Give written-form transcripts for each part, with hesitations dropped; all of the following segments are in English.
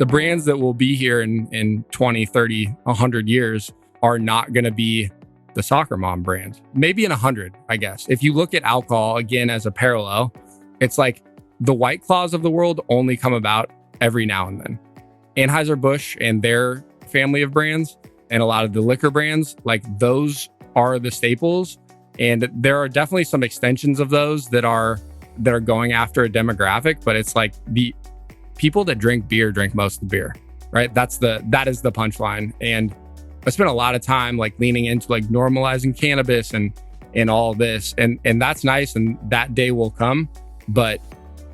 The brands that will be here in 20, 30, 100 years are not going to be the soccer mom brand. Maybe in 100, I guess. If you look at alcohol, again, as a parallel, it's like the White Claws of the world only come about every now and then. Anheuser-Busch and their family of brands and a lot of the liquor brands, like those are the staples. And there are definitely some extensions of those that are going after a demographic, but it's like the people that drink beer drink most of the beer, right? That is the punchline. And I spent a lot of time like leaning into like normalizing cannabis and all this. And that's nice. And that day will come. But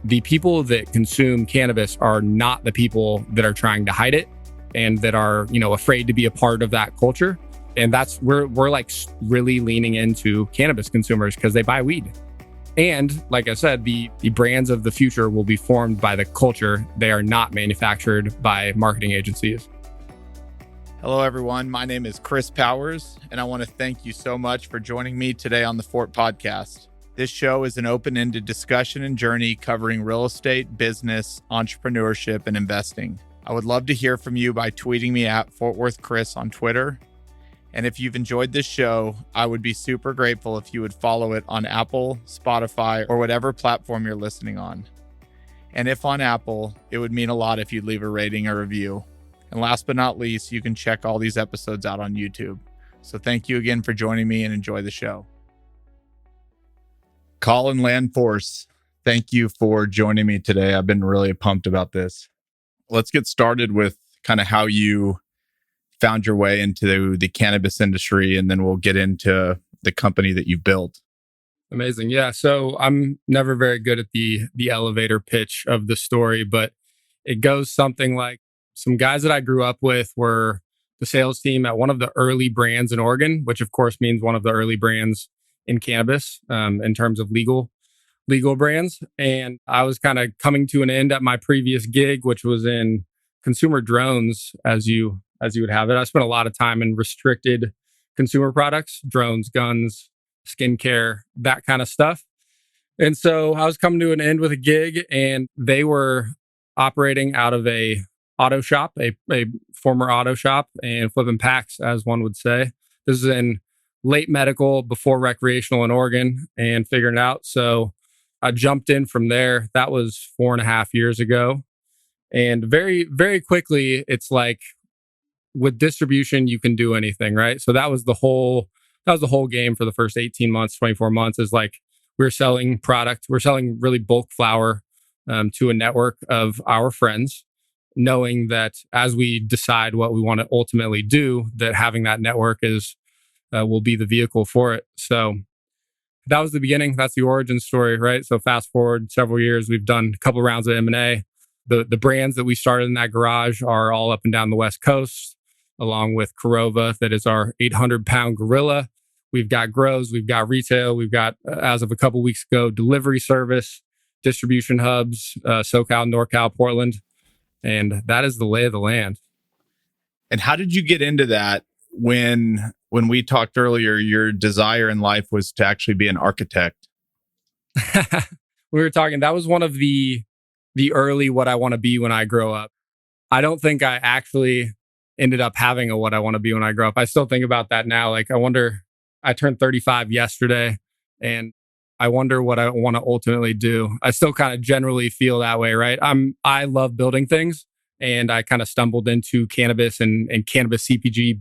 the people that consume cannabis are not the people that are trying to hide it and that are, afraid to be a part of that culture. And that's we're like really leaning into cannabis consumers because they buy weed. And like I said, the brands of the future will be formed by the culture. They are not manufactured by marketing agencies. Hello, everyone. My name is Chris Powers, and I want to thank you so much for joining me today on the Fort Podcast. This show is an open-ended discussion and journey covering real estate, business, entrepreneurship, and investing. I would love to hear from you by tweeting me at Fort Worth Chris on Twitter. And if you've enjoyed this show, I would be super grateful if you would follow it on Apple, Spotify, or whatever platform you're listening on. And if on Apple, it would mean a lot if you'd leave a rating or review. And last but not least, you can check all these episodes out on YouTube. So thank you again for joining me and enjoy the show. Colin Landforce, thank you for joining me today. I've been really pumped about this. Let's get started with kind of how you found your way into the cannabis industry, and then we'll get into the company that you built. Amazing. Yeah. So I'm never very good at the elevator pitch of the story, but it goes something like some guys that I grew up with were the sales team at one of the early brands in Oregon, which of course means one of the early brands in cannabis in terms of legal brands. And I was kind of coming to an end at my previous gig, which was in consumer drones, as you would have it. I spent a lot of time in restricted consumer products, drones, guns, skincare, that kind of stuff. And so I was coming to an end with a gig, and they were operating out of a auto shop, a former auto shop, and flipping packs, as one would say. This is in late medical, before recreational in Oregon, and figuring it out. So I jumped in from there. That was 4.5 years ago. And very, very quickly, it's like with distribution, you can do anything, right? So that was the whole game for the first 18 months, 24 months, is like we're selling product. We're selling really bulk flower to a network of our friends, knowing that as we decide what we want to ultimately do, that having that network will be the vehicle for it. So that was the beginning. That's the origin story, right? So fast forward several years, we've done a couple of rounds of M&A. The brands that we started in that garage are all up and down the West Coast, along with Corova, that is our 800-pound gorilla. We've got grows, we've got retail, we've got, as of a couple of weeks ago, delivery service, distribution hubs, SoCal, NorCal, Portland. And that is the lay of the land. And how did you get into that when we talked earlier, your desire in life was to actually be an architect? We were talking, that was one of the early what I want to be when I grow up. I don't think I actually ended up having a what I want to be when I grow up. I still think about that now. Like, I turned 35 yesterday, and I wonder what I want to ultimately do. I still kind of generally feel that way, right? I love building things, and I kind of stumbled into cannabis and cannabis CPG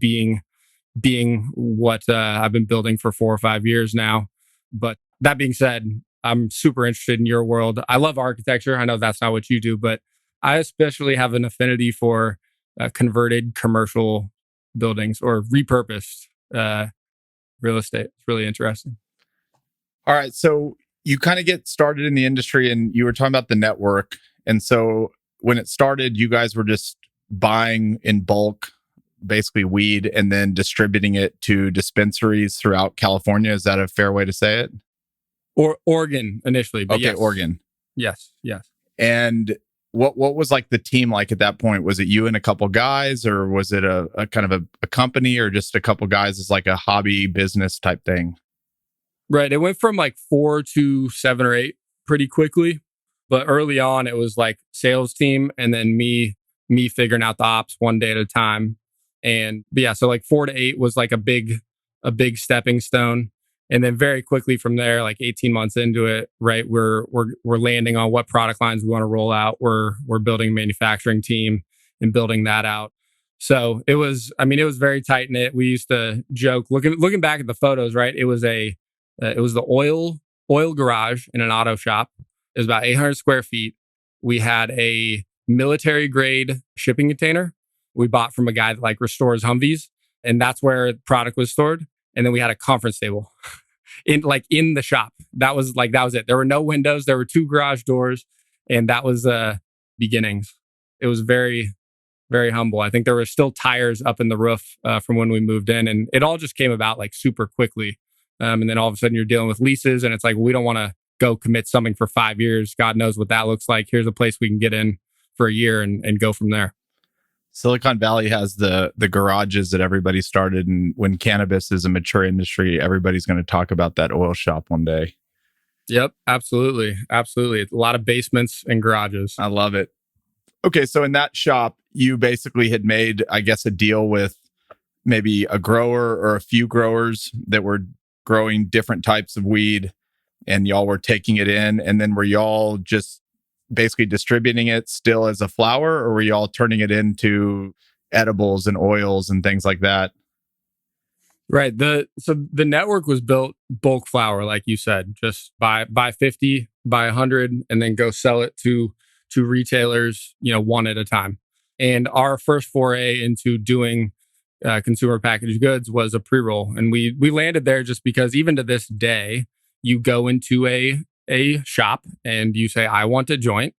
being what I've been building for 4 or 5 years now. But that being said, I'm super interested in your world. I love architecture. I know that's not what you do, but I especially have an affinity for converted commercial buildings or repurposed real estate. It's really interesting. All right. So you kind of get started in the industry, and you were talking about the network. And so when it started, you guys were just buying in bulk, basically weed, and then distributing it to dispensaries throughout California. Is that a fair way to say it? Or Oregon initially. But okay, yes. Oregon. Yes. And what was like the team like at that point? Was it you and a couple guys, or was it a kind of a company, or just a couple guys as like a hobby business type thing? Right. It went from like 4 to 7 or 8 pretty quickly. But early on, it was like sales team, and then me me figuring out the ops one day at a time. And but yeah, so like 4 to 8 was like a big stepping stone. And then very quickly from there, like 18 months into it, right, we're landing on what product lines we want to roll out. We're building a manufacturing team and building that out. So it was, I mean, it was very tight knit. We used to joke, looking back at the photos, right? It was the oil garage in an auto shop. It was about 800 square feet. We had a military grade shipping container we bought from a guy that like restores Humvees, and that's where the product was stored. And then we had a conference table in the shop. That was it. There were no windows. There were 2 garage doors, and that was beginnings. It was very, very humble. I think there were still tires up in the roof from when we moved in, and it all just came about like super quickly. And then all of a sudden you're dealing with leases, and it's like, we don't want to go commit something for 5 years. God knows what that looks like. Here's a place we can get in for a year and go from there. Silicon Valley has the garages that everybody started, and when cannabis is a mature industry, everybody's going to talk about that oil shop one day. Yep, absolutely. Absolutely. It's a lot of basements and garages. I love it. Okay, so in that shop, you basically had made, I guess, a deal with maybe a grower or a few growers that were growing different types of weed, and y'all were taking it in. And then were y'all just basically distributing it still as a flower, or were y'all turning it into edibles and oils and things like that? Right. So the network was built bulk flower, like you said, just buy 50, buy 100, and then go sell it to retailers, one at a time. And our first foray into doing consumer packaged goods was a pre-roll, and we landed there just because even to this day, you go into a shop and you say, I want a joint.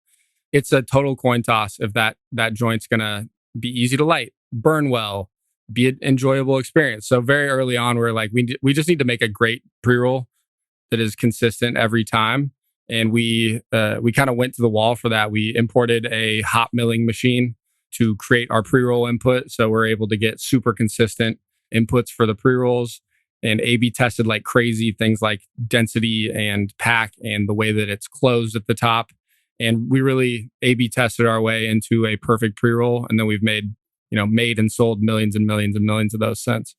It's a total coin toss if that joint's gonna be easy to light, burn well, be an enjoyable experience. So very early on, we're like, we just need to make a great pre-roll that is consistent every time. And we kind of went to the wall for that. We imported a hot milling machine to create our pre-roll input, so we're able to get super consistent inputs for the pre-rolls, and A/B tested like crazy things like density and pack and the way that it's closed at the top. And we really A/B tested our way into a perfect pre-roll, and then we've made and sold millions and millions and millions of those since.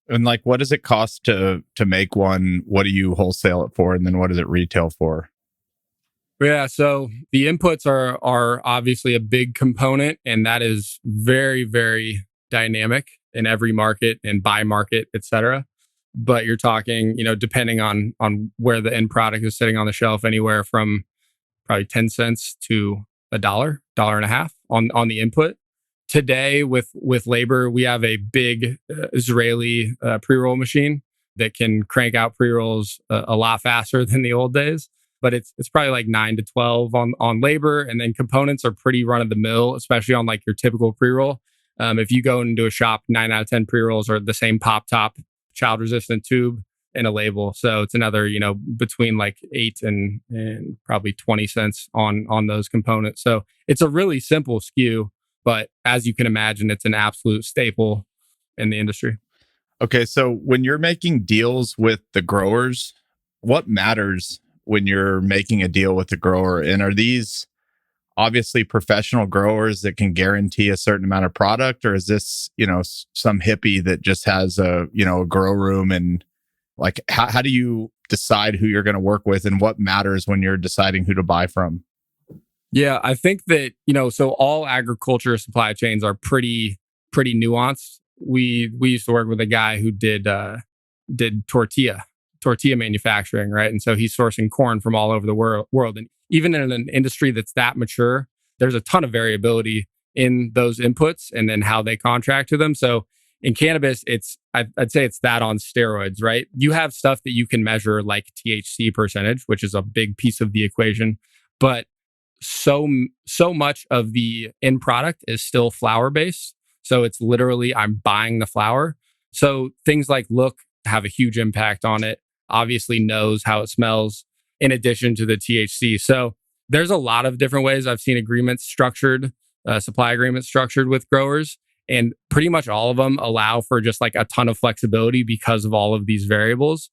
And like, what does it cost to make one? What do you wholesale it for? And then what does it retail for? Yeah, so the inputs are obviously a big component, and that is very, very dynamic in every market and by market, et cetera. But you're talking, depending on where the end product is sitting on the shelf, anywhere from probably 10 cents to $1, $1.50 on the input. Today, with labor, we have a big Israeli pre-roll machine that can crank out pre-rolls a lot faster than the old days. But it's probably like 9 to 12 on labor, and then components are pretty run of the mill, especially on like your typical pre-roll. If you go into a shop, 9 out of 10 pre-rolls are the same pop top, child resistant tube, and a label. So it's another, between like 8 and probably 20 cents on those components. So it's a really simple SKU, but as you can imagine, it's an absolute staple in the industry. Okay, so when you're making deals with the growers, what matters when you're making a deal with the grower? And are these obviously professional growers that can guarantee a certain amount of product, or is this, some hippie that just has a grow room? And like, how do you decide who you're going to work with, and what matters when you're deciding who to buy from? Yeah, I think that, so all agriculture supply chains are pretty nuanced. We used to work with a guy who did tortilla manufacturing, right? And so he's sourcing corn from all over the world. And even in an industry that's that mature, there's a ton of variability in those inputs and then how they contract to them. So in cannabis, I'd say it's that on steroids, right? You have stuff that you can measure like THC percentage, which is a big piece of the equation, but so much of the end product is still flower based. So it's literally, I'm buying the flower. So things like look have a huge impact on it. Obviously knows how it smells in addition to the THC. So there's a lot of different ways I've seen agreements structured, supply agreements structured with growers. And pretty much all of them allow for just like a ton of flexibility because of all of these variables.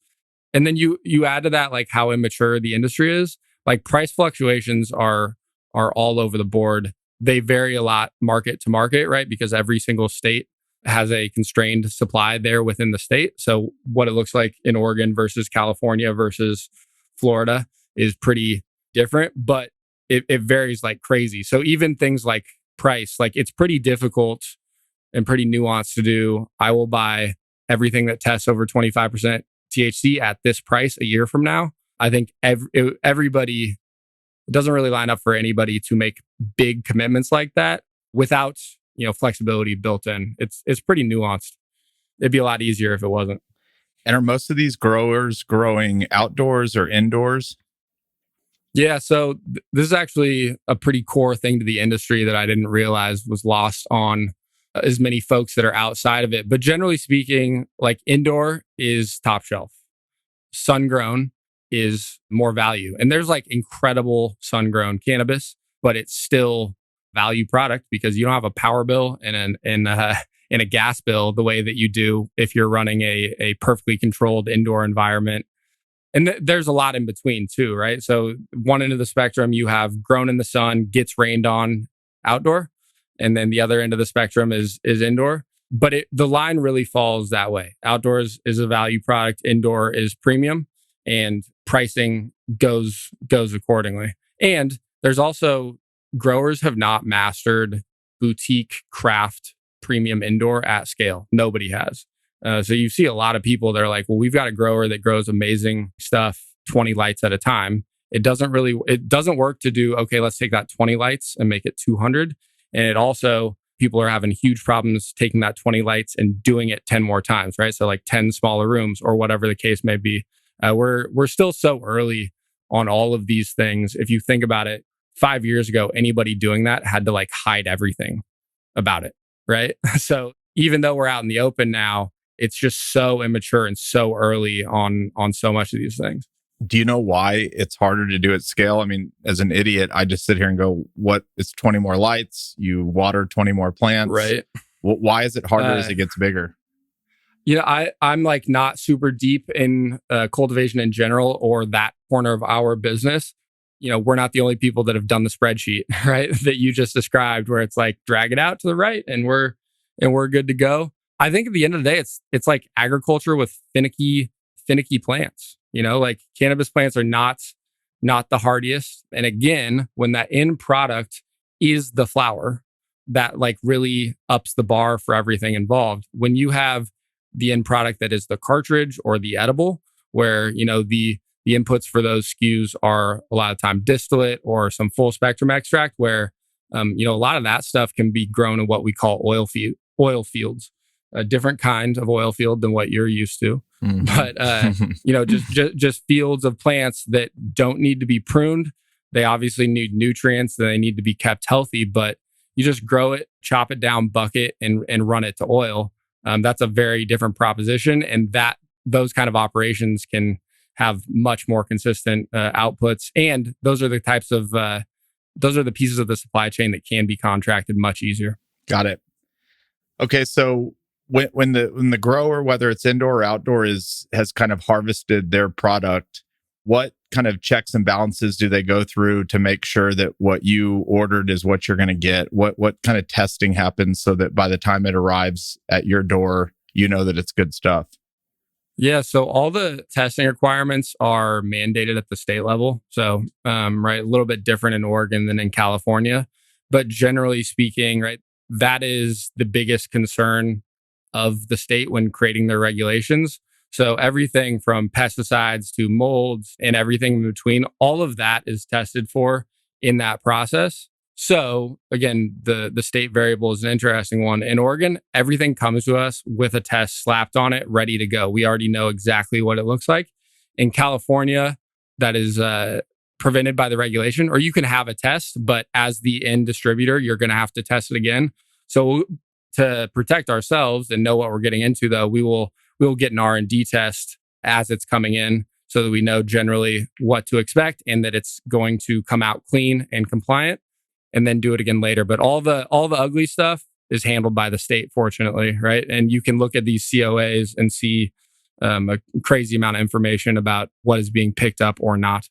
And then you add to that like how immature the industry is. Like price fluctuations are all over the board. they vary a lot market to market, right? Because every single state has a constrained supply there within the state. So what it looks like in Oregon versus California versus Florida is pretty different, but it varies like crazy. So even things like price, like it's pretty difficult and pretty nuanced to do. I will buy everything that tests over 25% THC at this price a year from now. I think everybody, it doesn't really line up for anybody to make big commitments like that without, flexibility built in. It's pretty nuanced. It'd be a lot easier if it wasn't. And are most of these growers growing outdoors or indoors? Yeah, so this is actually a pretty core thing to the industry that I didn't realize was lost on as many folks that are outside of it. But generally speaking, like indoor is top shelf. Sun grown is more value. And there's like incredible sun grown cannabis, but it's still value product because you don't have a power bill and a gas bill the way that you do if you're running a perfectly controlled indoor environment. And there's a lot in between too, right? So one end of the spectrum, you have grown in the sun, gets rained on outdoor. And then the other end of the spectrum is indoor. But the line really falls that way. Outdoors is a value product, indoor is premium, and pricing goes accordingly. And there's also growers have not mastered boutique craft premium indoor at scale. Nobody has. So you see a lot of people that are like, well, we've got a grower that grows amazing stuff, 20 lights at a time. It doesn't work to do, okay, let's take that 20 lights and make it 200. And it also, people are having huge problems taking that 20 lights and doing it 10 more times, right? So like 10 smaller rooms or whatever the case may be. We're still so early on all of these things. If you think about it, 5 years ago, anybody doing that had to like hide everything about it, right? So even though we're out in the open now, it's just so immature and so early on so much of these things. Do you know why it's harder to do at scale? I mean, as an idiot, I just sit here and go, what? It's 20 more lights. You water 20 more plants. Right. Why is it harder as it gets bigger? I'm like not super deep in cultivation in general or that corner of our business. We're not the only people that have done the spreadsheet, right? That you just described where it's like, drag it out to the right and we're good to go. I think at the end of the day, it's like agriculture with finicky plants. Like cannabis plants are not the hardiest. And again, when that end product is the flower, that like really ups the bar for everything involved. When you have the end product that is the cartridge or the edible, where the inputs for those SKUs are a lot of time distillate or some full spectrum extract, where a lot of that stuff can be grown in what we call oil fields. A different kind of oil field than what you're used to. Mm-hmm. But, just fields of plants that don't need to be pruned. They obviously need nutrients. They need to be kept healthy, but you just grow it, chop it down, bucket and run it to oil. That's a very different proposition. And those kind of operations can have much more consistent outputs. And those are the types of, those are the pieces of the supply chain that can be contracted much easier. Got it. Okay. So when the grower, whether it's indoor or outdoor, has kind of harvested their product, what kind of checks and balances do they go through to make sure that what you ordered is what you're going to get? What kind of testing happens so that by the time it arrives at your door, you know that it's good stuff? Yeah, so all the testing requirements are mandated at the state level. So, right, a little bit different in Oregon than in California, but generally speaking, right, that is the biggest concern of the state when creating their regulations. So everything from pesticides to molds and everything in between, all of that is tested for in that process. So again, the state variable is an interesting one. In Oregon, everything comes to us with a test slapped on it, ready to go. We already know exactly what it looks like. In California, that is prevented by the regulation, or you can have a test, but as the end distributor, you're going to have to test it again. So to protect ourselves and know what we're getting into, though, we will get an R&D test as it's coming in so that we know generally what to expect and that it's going to come out clean and compliant, and then do it again later. But all the ugly stuff is handled by the state, fortunately, right? And you can look at these COAs and see a crazy amount of information about what is being picked up or not.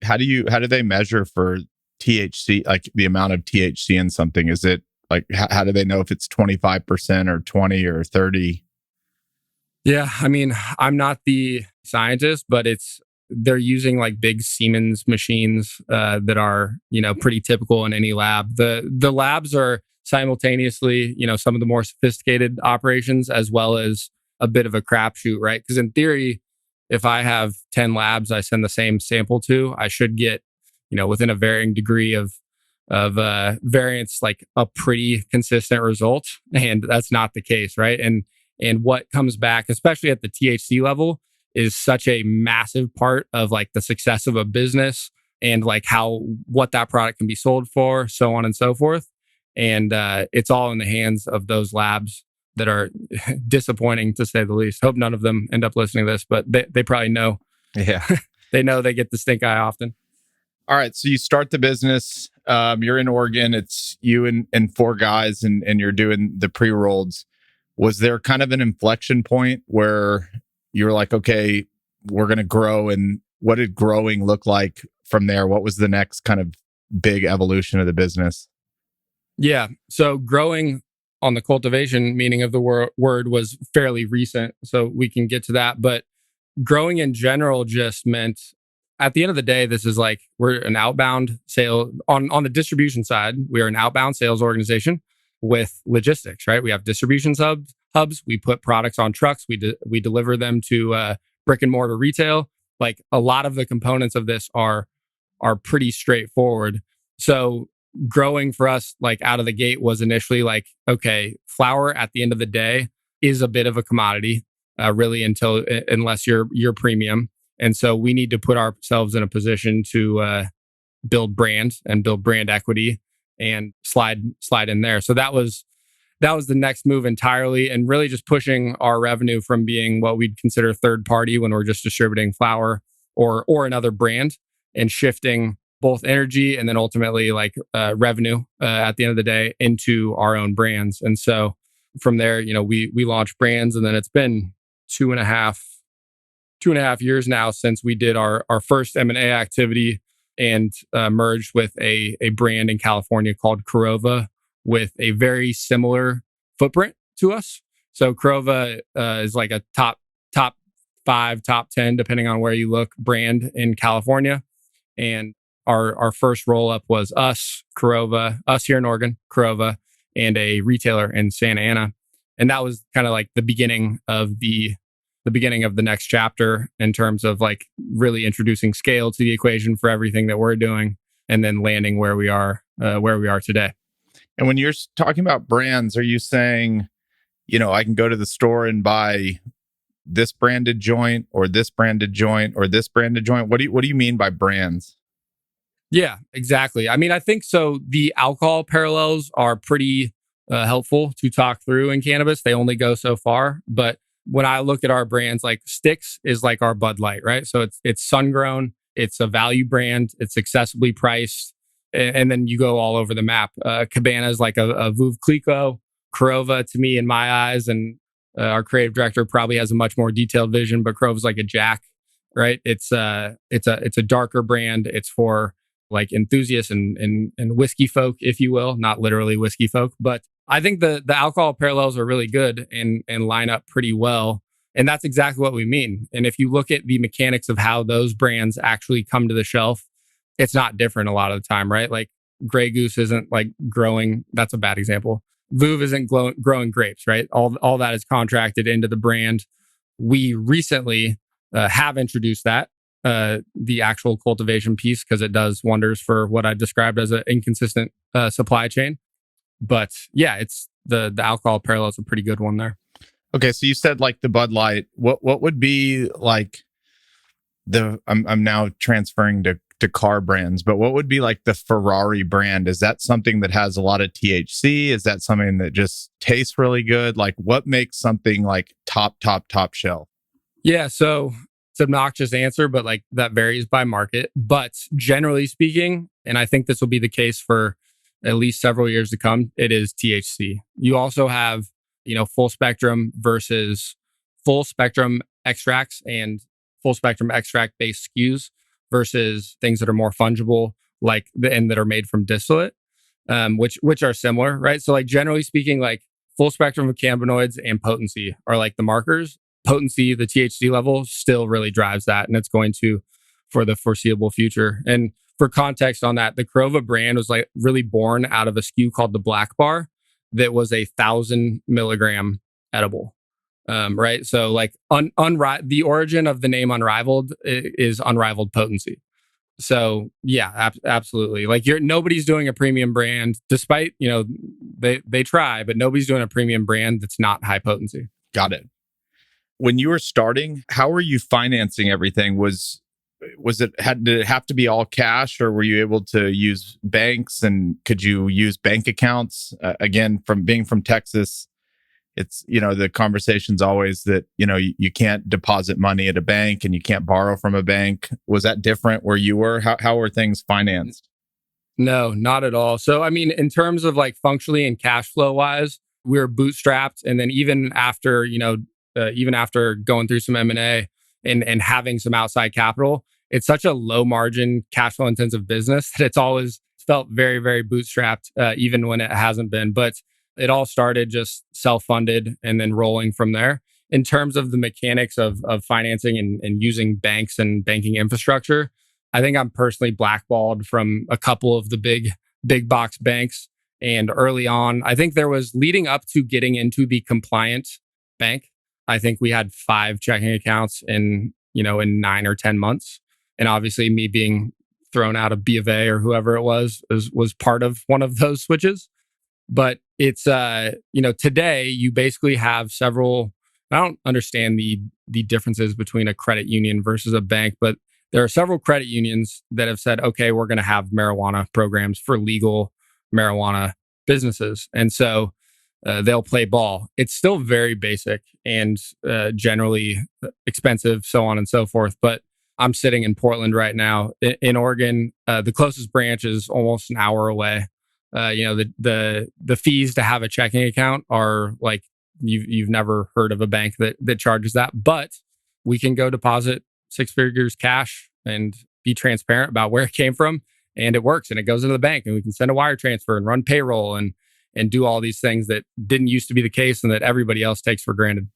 How do they measure for THC, like the amount of THC in something? Is it like, how do they know if it's 25% or 20 or 30? Yeah, I mean, I'm not the scientist, but they're using like big Siemens machines that are pretty typical in any lab. The labs are simultaneously some of the more sophisticated operations as well as a bit of a crapshoot, right? Because in theory, if I have 10 labs I send the same sample to, I should get within a varying degree of variance, like a pretty consistent result, and that's not the case, right? And what comes back, especially at the THC level, is such a massive part of like the success of a business and like what that product can be sold for, so on and so forth. And it's all in the hands of those labs that are disappointing, to say the least. Hope none of them end up listening to this, but they probably know. Yeah. They know they get the stink eye often. All right. So you start the business. You're in Oregon. It's you and four guys, and you're doing the pre-rolls. Was there kind of an inflection point where you were like, okay, we're going to grow? And what did growing look like from there? What was the next kind of big evolution of the business? Yeah. So growing on the cultivation meaning of the word was fairly recent. So we can get to that. But growing in general just meant, at the end of the day, this is like, we're an outbound sale on the distribution side. We are an outbound sales organization with logistics, right? We have distribution hubs. We put products on trucks. We deliver them to brick and mortar retail. Like, a lot of the components of this are pretty straightforward. So growing for us, like out of the gate, was initially like, okay, flower at the end of the day is a bit of a commodity, really, unless you're premium. And so we need to put ourselves in a position to build brand and build brand equity and slide in there. So that was the next move entirely, and really just pushing our revenue from being what we'd consider third party when we're just distributing flower or another brand, and shifting both energy and then ultimately like revenue at the end of the day into our own brands. And so from there, we launched brands, and then it's been two and a half years now since we did our first M&A activity and merged with a brand in California called Corova, with a very similar footprint to us. So Corova is like a top 5, top 10, depending on where you look, brand in California. And our first roll up was us here in Oregon, Corova, and a retailer in Santa Ana. And that was kind of like the beginning of the next chapter in terms of like really introducing scale to the equation for everything that we're doing, and then landing where we are today. And when you're talking about brands, are you saying, I can go to the store and buy this branded joint or this branded joint or this branded joint? What do you mean by brands? Yeah, exactly. I mean, I think so. The alcohol parallels are pretty helpful to talk through in cannabis. They only go so far, but when I look at our brands, like Sticks is like our Bud Light, right? So it's sun grown, it's a value brand, it's accessibly priced, and then you go all over the map. Cabana is like a Veuve Clicquot. Corova, to me, in my eyes, and our creative director probably has a much more detailed vision, but Corova is like a Jack, right? It's a darker brand. It's for like enthusiasts and whiskey folk, if you will, not literally whiskey folk, but I think the alcohol parallels are really good and line up pretty well. And that's exactly what we mean. And if you look at the mechanics of how those brands actually come to the shelf, it's not different a lot of the time, right? Like Grey Goose isn't like growing. That's a bad example. Veuve isn't growing grapes, right? All that is contracted into the brand. We recently have introduced that, the actual cultivation piece, because it does wonders for what I described as an inconsistent supply chain. But yeah, it's the alcohol parallel is a pretty good one there. Okay, so you said like the Bud Light. What would be like I'm now transferring to car brands, but what would be like the Ferrari brand? Is that something that has a lot of THC? Is that something that just tastes really good? Like, what makes something like top shelf? Yeah, so it's an obnoxious answer, but like that varies by market. But generally speaking, and I think this will be the case for at least several years to come, it is THC. You also have, full spectrum versus full spectrum extracts and full spectrum extract based SKUs versus things that are more fungible and that are made from distillate, which are similar, right? So like generally speaking, like full spectrum of cannabinoids and potency are like the markers. Potency, the THC level still really drives that, and it's going to for the foreseeable future. And for context on that, the Corova brand was like really born out of a SKU called the Black Bar that was 1,000 milligram edible. Right. So like the origin of the name Unrivaled is unrivaled potency. So yeah, absolutely. Like nobody's doing a premium brand, despite, they try, but nobody's doing a premium brand that's not high potency. Got it. When you were starting, how were you financing everything? Did it have to be all cash, or were you able to use banks, and could you use bank accounts? Again, from being from Texas, it's, the conversation's always that, you can't deposit money at a bank and you can't borrow from a bank. Was that different where you were? How were things financed? No, not at all. So, I mean, in terms of like functionally and cash flow wise, we were bootstrapped. And then even after, even after going through some M&A and having some outside capital, it's such a low margin, cash flow intensive business that it's always felt very, very bootstrapped, even when it hasn't been. But it all started just self-funded and then rolling from there. In terms of the mechanics of financing and using banks and banking infrastructure, I think I'm personally blackballed from a couple of the big box banks. And early on, I think there was leading up to getting into the compliant bank, I think we had 5 checking accounts in 9 or 10 months. And obviously me being thrown out of B of A or whoever it was part of one of those switches. But it's, today you basically have several, I don't understand the differences between a credit union versus a bank, but there are several credit unions that have said, okay, we're going to have marijuana programs for legal marijuana businesses. And so they'll play ball. It's still very basic and generally expensive, so on and so forth. But I'm sitting in Portland right now. In Oregon, the closest branch is almost an hour away. The fees to have a checking account are like you've never heard of a bank that charges that. But we can go deposit 6 figures cash and be transparent about where it came from, and it works, and it goes into the bank, and we can send a wire transfer and run payroll and do all these things that didn't used to be the case and that everybody else takes for granted.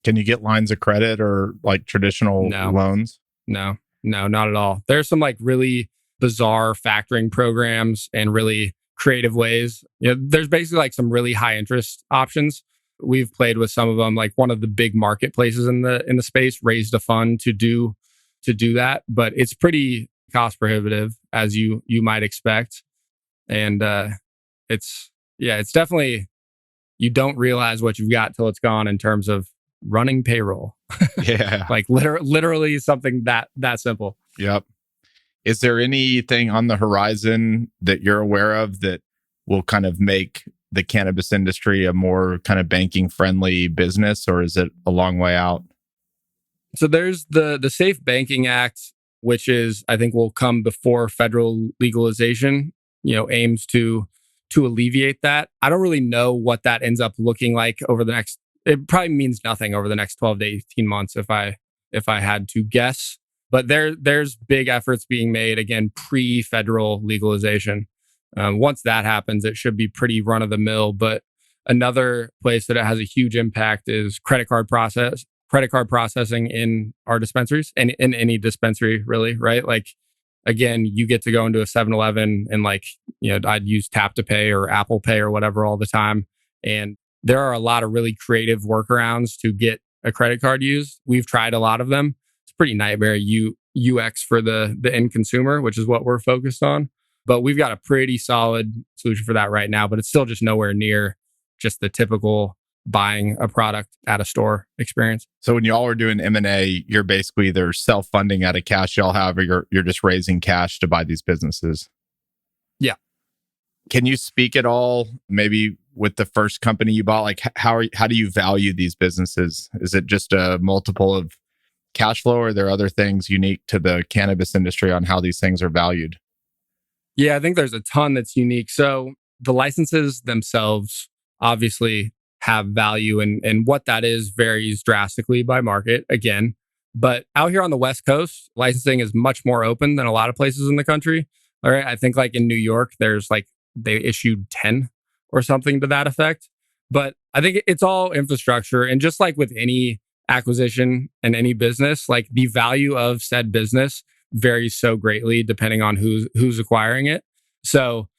Can you get lines of credit or like traditional loans? No, not at all. There's some like really bizarre factoring programs and really creative ways. There's basically like some really high interest options. We've played with some of them. Like one of the big marketplaces in the space raised a fund to do that, but it's pretty cost prohibitive, as you might expect. And it's definitely, you don't realize what you've got till it's gone in terms of running payroll. Yeah. Like literally something that simple. Yep. Is there anything on the horizon that you're aware of that will kind of make the cannabis industry a more kind of banking friendly business, or is it a long way out? So there's the Safe Banking Act, which is, I think, will come before federal legalization, aims to alleviate that. I don't really know what that ends up looking like over the next, it probably means nothing over the next 12 to 18 months if I had to guess. But there's big efforts being made, again, pre-federal legalization. Once that happens, it should be pretty run-of-the-mill. But another place that it has a huge impact is credit card processing in our dispensaries, and in any dispensary, really, right? Like, again, you get to go into a 7-Eleven and I'd use Tap to Pay or Apple Pay or whatever all the time. And there are a lot of really creative workarounds to get a credit card used. We've tried a lot of them. It's pretty nightmare UX for the end consumer, which is what we're focused on. But we've got a pretty solid solution for that right now, but it's still just nowhere near just the typical buying a product at a store experience. So when y'all are doing M&A, you're basically either self-funding out of cash y'all have, or you're just raising cash to buy these businesses. Yeah. Can you speak at all, maybe with the first company you bought, like how do you value these businesses? Is it just a multiple of cash flow, or are there other things unique to the cannabis industry on how these things are valued? Yeah, I think there's a ton that's unique. So the licenses themselves obviously have value, and what that is varies drastically by market, again. But out here on the West Coast, licensing is much more open than a lot of places in the country. All right. I think like in New York, there's like they issued 10 or something to that effect. But I think it's all infrastructure. And just like with any acquisition and any business, like the value of said business varies so greatly depending on who's acquiring it. So,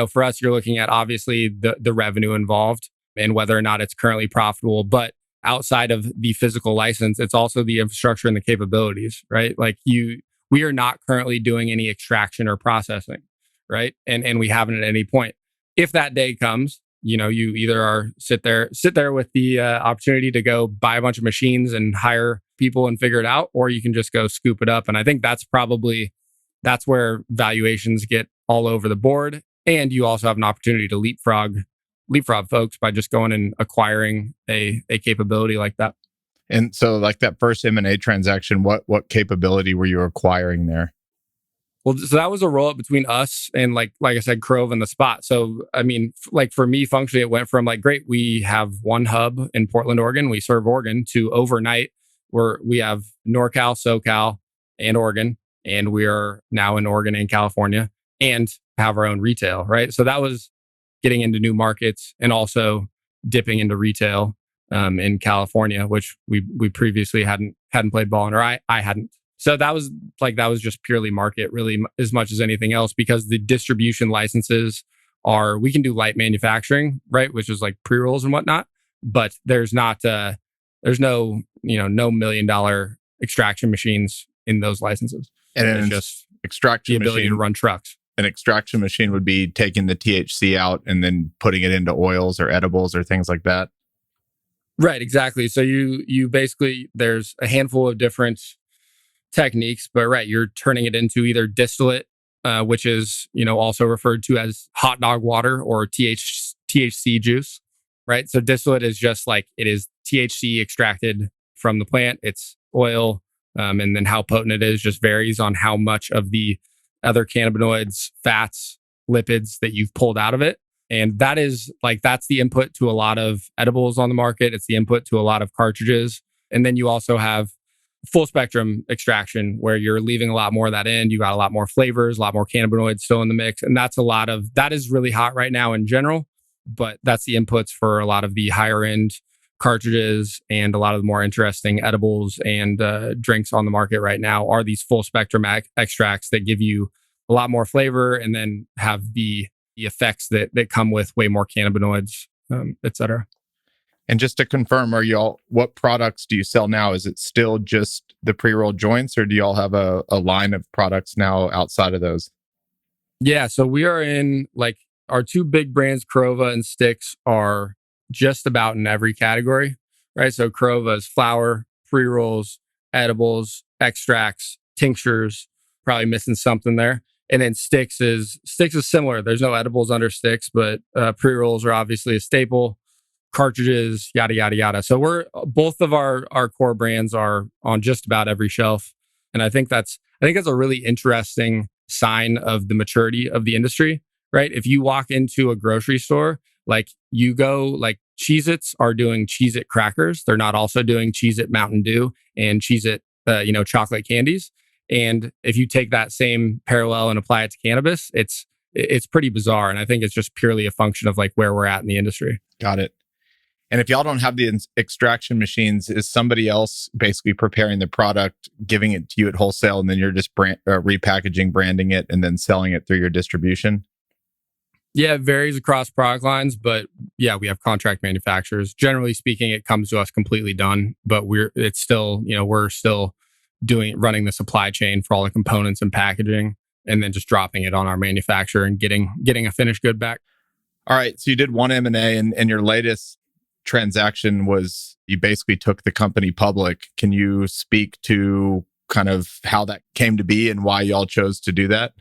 for us, you're looking at obviously the revenue involved and whether or not it's currently profitable. But outside of the physical license, it's also the infrastructure and the capabilities, right? We are not currently doing any extraction or processing, right? And we haven't at any point. If that day comes, you either are sit there with the opportunity to go buy a bunch of machines and hire people and figure it out, or you can just go scoop it up. And I think that's where valuations get all over the board. And you also have an opportunity to leapfrog folks by just going and acquiring a capability like that. And so like that first M&A transaction, what capability were you acquiring there? Well, so that was a roll up between us and like I said, Crove and the Spot. So I mean, like for me, functionally, it went from like, great, we have one hub in Portland, Oregon, we serve Oregon, to overnight where we have NorCal, SoCal, and Oregon, and we are now in Oregon and California, and have our own retail, right? So that was getting into new markets and also dipping into retail in California, which we previously hadn't played ball in, or I hadn't. So that was just purely market, really, as much as anything else, because the distribution licenses we can do light manufacturing, right, which is like pre-rolls and whatnot, but there's no no $1 million extraction machines in those licenses. And it's just extraction the ability machine, to run trucks. An extraction machine would be taking the THC out and then putting it into oils or edibles or things like that. Right, exactly. So you basically, there's a handful of different techniques, but right, you're turning it into either distillate, which is also referred to as hot dog water, or THC juice, right? So distillate is just like, it is THC extracted from the plant. It's oil, and then how potent it is just varies on how much of the other cannabinoids, fats, lipids that you've pulled out of it. And that's the input to a lot of edibles on the market. It's the input to a lot of cartridges. And then you also have full spectrum extraction, where you're leaving a lot more of that in. You got a lot more flavors, a lot more cannabinoids still in the mix. And that is really hot right now in general, but that's the inputs for a lot of the higher end cartridges, and a lot of the more interesting edibles and drinks on the market right now are these full spectrum extracts that give you a lot more flavor and then have the effects that come with way more cannabinoids, et cetera. And just to confirm, what products do you sell now? Is it still just the pre-roll joints, or do y'all have a line of products now outside of those? Yeah, so we are in like our two big brands, Crova and Sticks, are just about in every category, right? So Crova is flower, pre-rolls, edibles, extracts, tinctures, probably missing something there. And then Sticks is similar. There's no edibles under Sticks, but pre-rolls are obviously a staple. Cartridges, yada, yada, yada. So both of our core brands are on just about every shelf. And I think that's a really interesting sign of the maturity of the industry, right? If you walk into a grocery store, like you go, like Cheez-Its are doing Cheez-It crackers. They're not also doing Cheez-It Mountain Dew and Cheez-It, chocolate candies. And if you take that same parallel and apply it to cannabis, it's pretty bizarre. And I think it's just purely a function of like where we're at in the industry. Got it. And if y'all don't have the extraction machines, is somebody else basically preparing the product, giving it to you at wholesale, and then you're just repackaging, branding it, and then selling it through your distribution? Yeah, it varies across product lines, but yeah, we have contract manufacturers. Generally speaking, it comes to us completely done, but we're still running the supply chain for all the components and packaging, and then just dropping it on our manufacturer and getting a finished good back. All right, so you did one M&A, and your latest transaction was you basically took the company public. Can you speak to kind of how that came to be and why y'all chose to do that?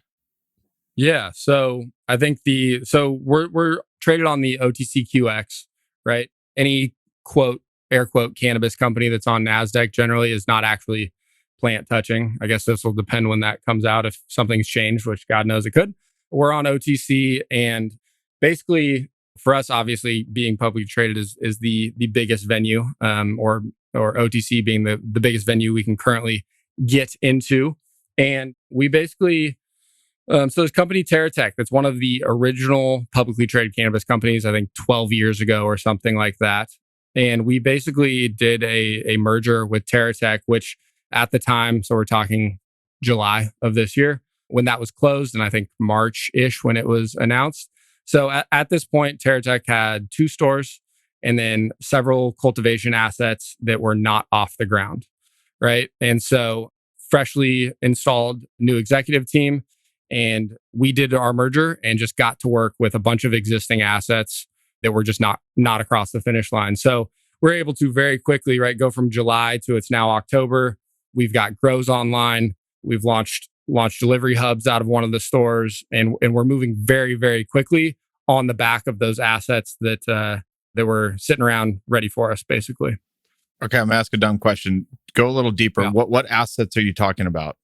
Yeah, so I think we're traded on the OTCQX, right? Any quote, air quote, cannabis company that's on NASDAQ generally is not actually plant touching. I guess this will depend when that comes out, if something's changed, which God knows it could. We're on OTC, and basically for us, obviously being publicly traded is the biggest venue, or OTC being the biggest venue we can currently get into. And we basically So this company, TerraTech, that's one of the original publicly traded cannabis companies, I think 12 years ago or something like that. And we basically did a merger with TerraTech, which at the time, so we're talking July of this year, when that was closed, and I think March-ish when it was announced. So at this point, TerraTech had 2 stores and then several cultivation assets that were not off the ground, right? And so freshly installed new executive team, and we did our merger and just got to work with a bunch of existing assets that were just not across the finish line. So we're able to very quickly, right, go from July to it's now October. We've got grows online. We've launched delivery hubs out of one of the stores, and we're moving very, very quickly on the back of those assets that were sitting around ready for us, basically. Okay, I'm gonna ask a dumb question. Go a little deeper. Yeah. What assets are you talking about?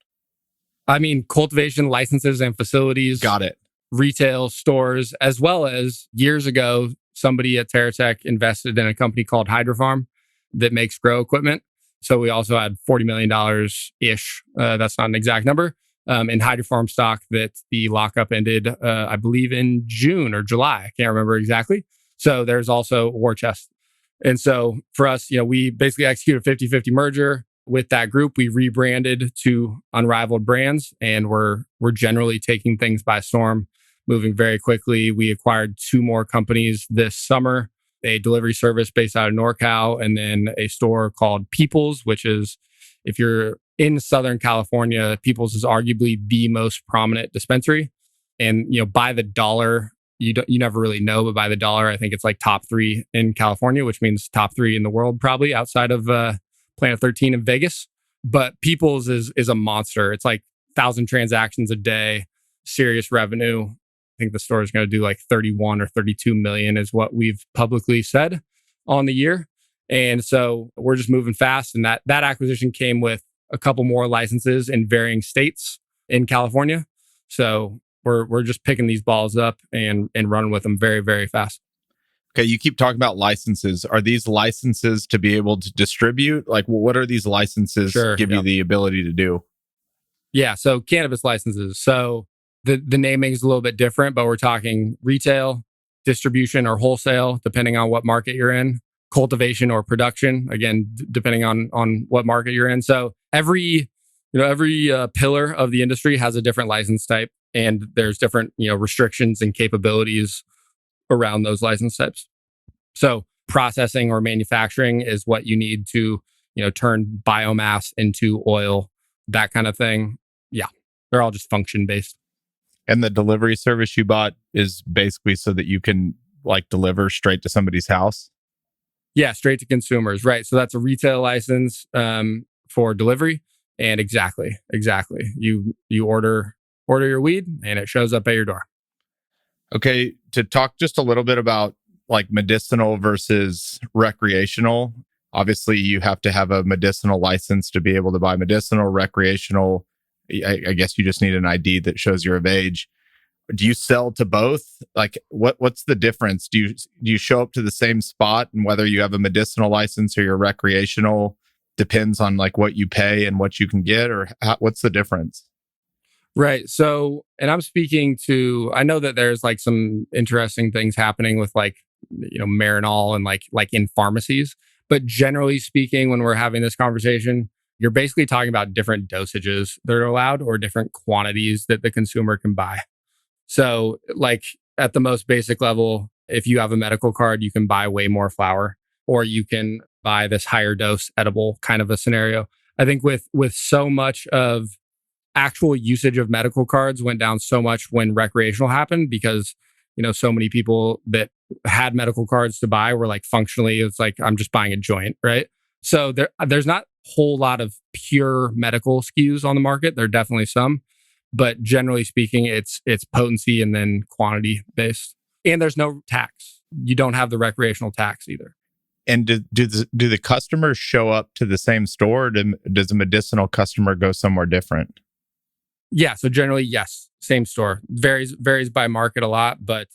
I mean, cultivation licenses and facilities. Got it. Retail stores, as well as years ago, somebody at TerraTech invested in a company called Hydrofarm that makes grow equipment. So we also had $40 million ish. That's not an exact number. In Hydrofarm stock that the lockup ended, I believe, in June or July. I can't remember exactly. So there's also war chest. And so for us, we basically executed a 50-50 merger with that group. We rebranded to Unrivaled brands, and we're generally taking things by storm, moving very quickly. We acquired 2 more companies this summer, a delivery service based out of NorCal, and then a store called People's, which is, if you're in Southern California, People's is arguably the most prominent dispensary. And, by the dollar, you never really know, but by the dollar, I think it's like top 3 in California, which means top 3 in the world, probably outside of Planet 13 in Vegas. But People's is a monster. It's like 1,000 transactions a day, serious revenue. I think the store is going to do like 31 or 32 million is what we've publicly said on the year. And so we're just moving fast. And that acquisition came with a couple more licenses in varying states in California. So we're just picking these balls up and running with them very, very fast. Okay, you keep talking about licenses. Are these licenses to be able to distribute? Like, what are these licenses give you the ability to do? Yeah, so cannabis licenses. So the naming is a little bit different, but we're talking retail, distribution, or wholesale, depending on what market you're in. Cultivation or production, again, depending on what market you're in. So every pillar of the industry has a different license type, and there's different restrictions and capabilities around those license types. So processing or manufacturing is what you need to turn biomass into oil, that kind of thing. Yeah, they're all just function based. And the delivery service you bought is basically so that you can deliver straight to somebody's house? Yeah, straight to consumers, right? So that's a retail license for delivery, and exactly, you order your weed, and it shows up at your door. Okay, to talk just a little bit about medicinal versus recreational. Obviously, you have to have a medicinal license to be able to buy medicinal. Recreational, I guess you just need an ID that shows you're of age. Do you sell to both? What's the difference? Do you show up to the same spot, and whether you have a medicinal license or your recreational depends on what you pay and what you can get, or what's the difference? Right. So, and I'm speaking to, I know that there's some interesting things happening with Marinol and like in pharmacies, but generally speaking, when we're having this conversation, you're basically talking about different dosages that are allowed or different quantities that the consumer can buy. So at the most basic level, if you have a medical card, you can buy way more flour, or you can buy this higher dose edible kind of a scenario. I think with so much of actual usage of medical cards went down so much when recreational happened, because so many people that had medical cards to buy were functionally, it's I'm just buying a joint, right? So there's not a whole lot of pure medical SKUs on the market. There are definitely some, but generally speaking, it's potency and then quantity based. And there's no tax. You don't have the recreational tax either. And do the customers show up to the same store, or does a medicinal customer go somewhere different? Yeah, so generally, yes, same store. Varies by market a lot, but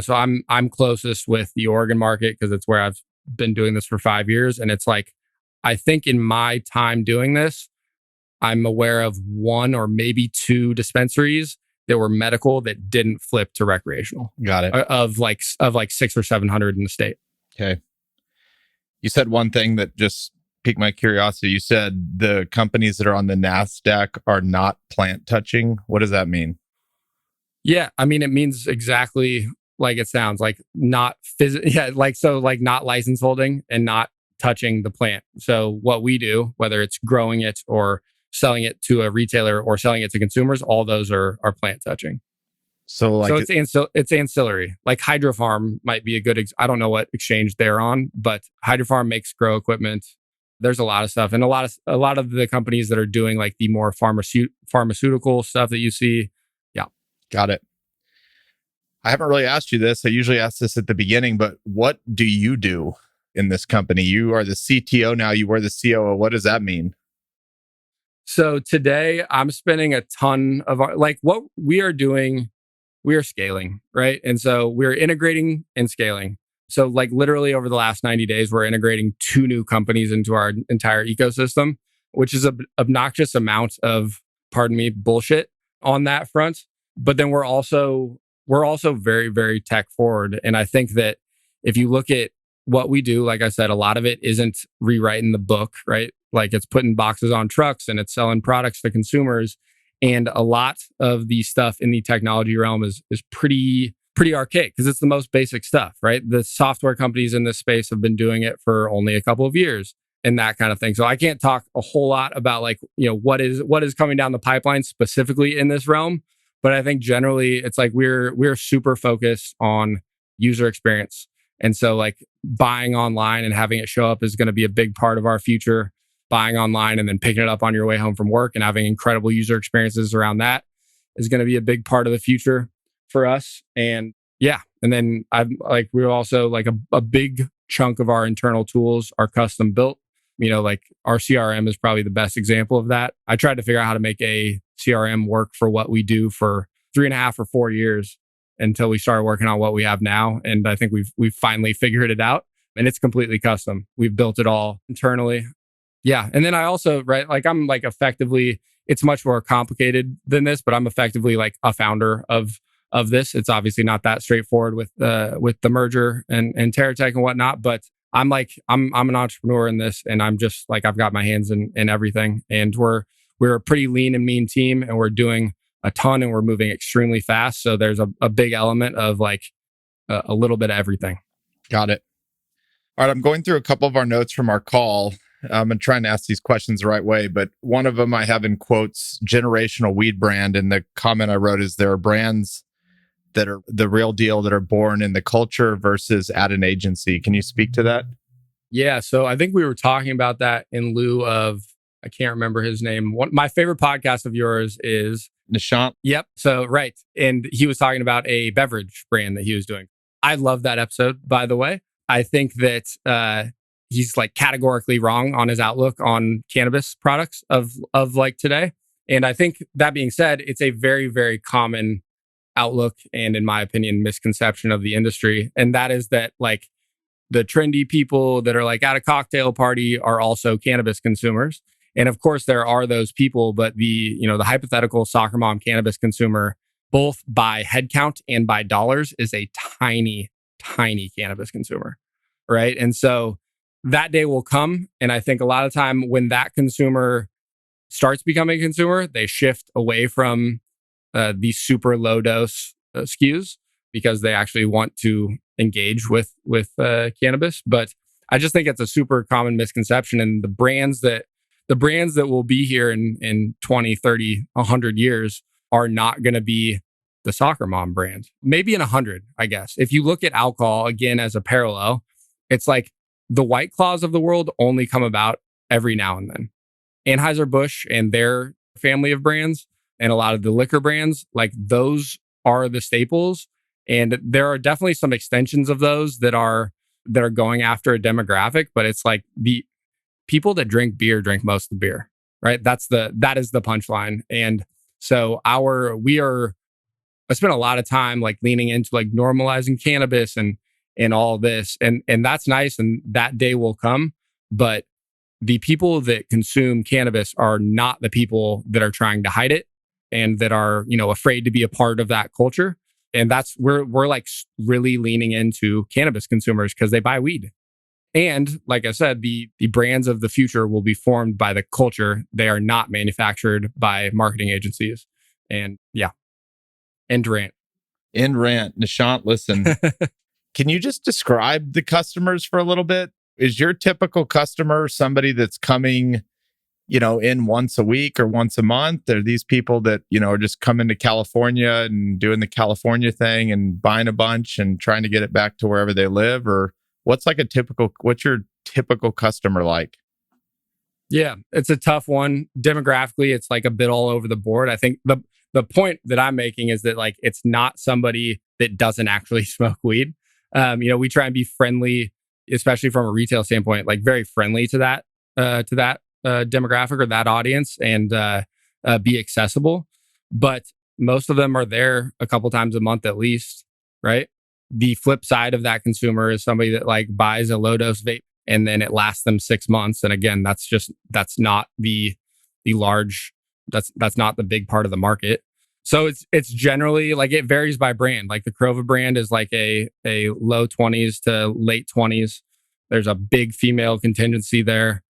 so I'm closest with the Oregon market because it's where I've been doing this for 5 years, and it's I think in my time doing this, I'm aware of 1 or maybe 2 dispensaries that were medical that didn't flip to recreational. Got it. Of like 600 or 700 in the state. Okay. You said one thing that just piqued my curiosity. You said the companies that are on the NASDAQ are not plant touching. What does that mean? Yeah, I mean, it means exactly like it sounds, like not not license holding and not touching the plant. So what we do, whether it's growing it or selling it to a retailer or selling it to consumers, all those are plant touching. So it's ancillary. Like Hydrofarm might be a good. I don't know what exchange they're on, but Hydrofarm makes grow equipment. There's a lot of stuff, and a lot of the companies that are doing like the more pharmaceutical stuff that you see. Yeah, got it. I haven't really asked you this. I usually ask this at the beginning, but what do you do in this company? You are the CTO now. You were the COO. What does that mean? So today I'm spending a ton of what we are doing. We are scaling, right? And so we're integrating and scaling. So like literally over the last 90 days, we're integrating 2 new companies into our entire ecosystem, which is an obnoxious amount of, pardon me, bullshit on that front. But then we're also very, very tech forward. And I think that if you look at what we do, like I said, a lot of it isn't rewriting the book, right? Like it's putting boxes on trucks and it's selling products to consumers. And a lot of the stuff in the technology realm is pretty archaic because it's the most basic stuff, right? The software companies in this space have been doing it for only a couple of years and that kind of thing. So I can't talk a whole lot about what is coming down the pipeline specifically in this realm. But I think generally it's like we're super focused on user experience. And so like buying online and having it show up is going to be a big part of our future. Buying online and then picking it up on your way home from work and having incredible user experiences around that is going to be a big part of the future for us. And yeah, and then we're also like a big chunk of our internal tools are custom built. Like our CRM is probably the best example of that. I tried to figure out how to make a CRM work for what we do for 3.5 or 4 years until we started working on what we have now. And I think we've finally figured it out and it's completely custom. We've built it all internally. Yeah. And then I also, right, like I'm like effectively, it's much more complicated than this, but I'm effectively like a founder of this. It's obviously not that straightforward with the merger and TerraTech and whatnot, but I'm an entrepreneur in this and I'm just like, I've got my hands in everything. And we're a pretty lean and mean team and we're doing a ton and we're moving extremely fast. So there's a big element of like a little bit of everything. Got it. All right. I'm going through a couple of our notes from our call. I'm trying to ask these questions the right way, but one of them I have in quotes, generational weed brand. And the comment I wrote is there are brands that are the real deal that are born in the culture versus at an agency. Can you speak to that? Yeah. So I think we were talking about that in lieu of, I can't remember his name. My favorite podcast of yours is Nishant. Yep. So, right. And he was talking about a beverage brand that he was doing. I love that episode, by the way. I think that, he's like categorically wrong on his outlook on cannabis products of like today. And I think that being said, it's a very, very common outlook and in my opinion, misconception of the industry. And that is that like the trendy people that are like at a cocktail party are also cannabis consumers. And of course there are those people, but the hypothetical soccer mom cannabis consumer, both by head count and by dollars, is a tiny, tiny cannabis consumer. Right. And so that day will come. And I think a lot of time when that consumer starts becoming a consumer, they shift away from these super low dose SKUs because they actually want to engage with cannabis. But I just think it's a super common misconception. And the brands that will be here in 20, 30, 100 years are not going to be the soccer mom brand. Maybe in 100, I guess. If you look at alcohol, again, as a parallel, it's like the White Claws of the world only come about every now and then. Anheuser-Busch and their family of brands and a lot of the liquor brands, like those are the staples. And there are definitely some extensions of those that are going after a demographic, but it's like the people that drink beer drink most of the beer, right? That is the punchline. And so I spent a lot of time like leaning into like normalizing cannabis and all this. And that's nice. And that day will come. But the people that consume cannabis are not the people that are trying to hide it and that are, afraid to be a part of that culture. And that's we're like really leaning into cannabis consumers because they buy weed. And like I said, the brands of the future will be formed by the culture. They are not manufactured by marketing agencies. And yeah, end rant. In rant, Nishant, listen, can you just describe the customers for a little bit? Is your typical customer somebody that's coming, in once a week or once a month? Are these people that, are just coming to California and doing the California thing and buying a bunch and trying to get it back to wherever they live? Or what's your typical customer like? Yeah, it's a tough one. Demographically, it's like a bit all over the board. I think the point that I'm making is that like it's not somebody that doesn't actually smoke weed. We try and be friendly, especially from a retail standpoint, like very friendly to that demographic or that audience, and be accessible. But most of them are there a couple times a month at least, right? The flip side of that consumer is somebody that like buys a low dose vape and then it lasts them 6 months. And again, that's not the large, that's not the big part of the market. So it's generally like it varies by brand. Like the Crova brand is like a low 20s to late 20s. There's a big female contingency there.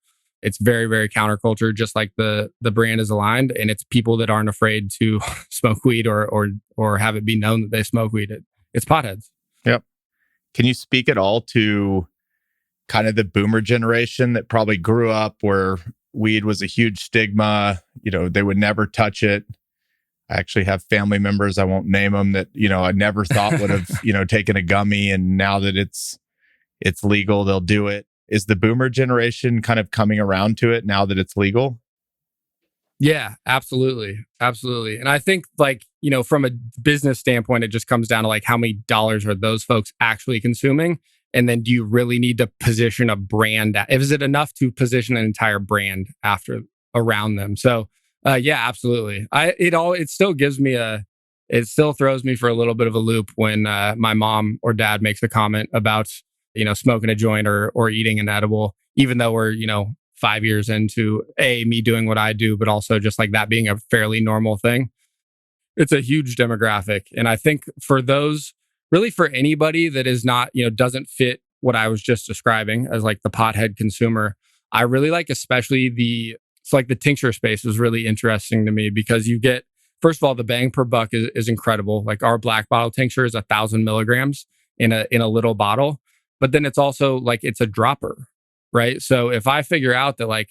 It's very, very counterculture, just like the brand is aligned. And it's people that aren't afraid to smoke weed or have it be known that they smoke weed. It's potheads. Yep. Can you speak at all to kind of the boomer generation that probably grew up where weed was a huge stigma? They would never touch it. I actually have family members, I won't name them, that, I never thought would have, taken a gummy. And now that it's legal, they'll do it. Is the boomer generation kind of coming around to it now that it's legal? Yeah, absolutely. Absolutely. And I think like, from a business standpoint, it just comes down to like how many dollars are those folks actually consuming? And then do you really need to position a brand? Is it enough to position an entire brand around them? So yeah, absolutely. It still throws me for a little bit of a loop when my mom or dad makes a comment about, smoking a joint or eating an edible, even though we're, 5 years into me doing what I do, but also just like that being a fairly normal thing. It's a huge demographic. And I think for those, really for anybody that is not, doesn't fit what I was just describing as like the pothead consumer, I really like especially the tincture space is really interesting to me because you get, first of all, the bang per buck is incredible. Like our black bottle tincture is 1,000 milligrams in a little bottle, but then it's also like it's a dropper, right? So if I figure out that like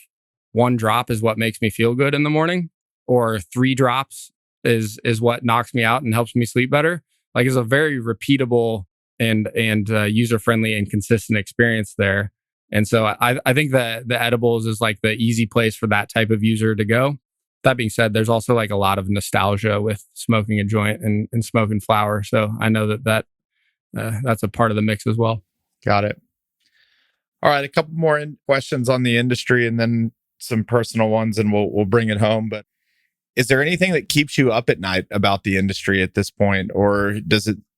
1 drop is what makes me feel good in the morning, or 3 drops is what knocks me out and helps me sleep better, like it's a very repeatable and user friendly and consistent experience there. And so I think that the edibles is like the easy place for that type of user to go. That being said, there's also like a lot of nostalgia with smoking a joint and smoking flower. So I know that's a part of the mix as well. Got it. All right, a couple more questions on the industry and then some personal ones, and we'll bring it home. But is there anything that keeps you up at night about the industry at this point, or